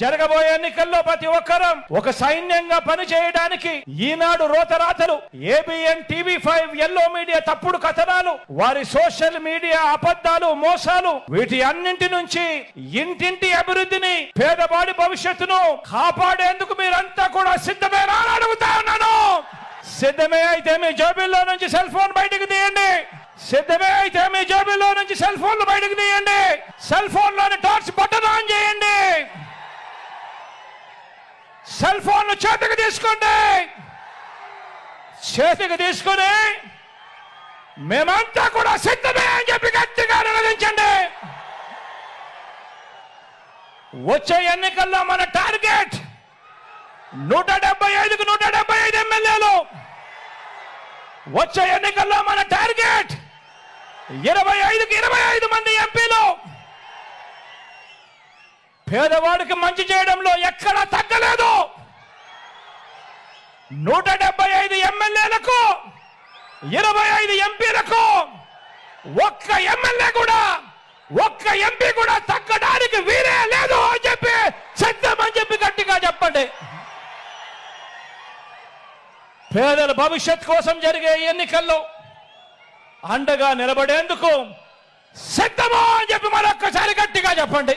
జరగబోయే ఎన్నికల్లో ప్రతి ఒక్కరం ఒక సైన్యంగా పనిచేయడానికి ఈనాడు రోతరాతలు, ఏబిఎన్, టీవీ5, ఎల్లో మీడియా తప్పుడు కథనాలు, వారి సోషల్ మీడియా అబద్ధాలు, మోసాలు, వీటి అన్నింటి నుంచి ఇంటింటి అభివృద్ధిని, పేదవాడి భవిష్యత్తును కాపాడేందుకు మీరంతా కూడా సిద్ధమేనా అని అడుగుతా ఉన్నాను. సిద్ధమే అయితే మీ జేబుల్లో నుంచి సెల్ ఫోన్ బయటకు తీయండి. సిద్ధమే అయితే మీ జేబుల్లో నుంచి సెల్ ఫోన్లు బయటకు తీయండి. సెల్ ఫోన్ లోని టార్చ్ బటన్ ఆన్ చేయండి. సెల్ ఫోన్లు చేతికి తీసుకోండి. చేతికి తీసుకుని మేమంతా కూడా సిద్ధమే అని చెప్పి గట్టిగా నిలదించండి. వచ్చే ఎన్నికల్లో మన టార్గెట్ 175కు 175 ఎమ్మెల్యేలు. వచ్చే ఎన్నికల్లో మన టార్గెట్ 25కి 25 మంది ఎంపీలు. పేదవాడికి మంచి చేయడంలో ఎక్కడా తగ్గలేదు. 175 ఎమ్మెల్యేలకు, 25 ఎంపీలకు ఒక్క ఎమ్మెల్యే కూడా, ఒక్క ఎంపీ కూడా తగ్గడానికి వీరే లేదు అని చెప్పి సిద్ధమని చెప్పి గట్టిగా చెప్పండి. పేదల భవిష్యత్ కోసం జరిగే ఎన్నికల్లో అండగా నిలబడేందుకు సిద్ధమా అని చెప్పి మరొక్కసారి గట్టిగా చెప్పండి.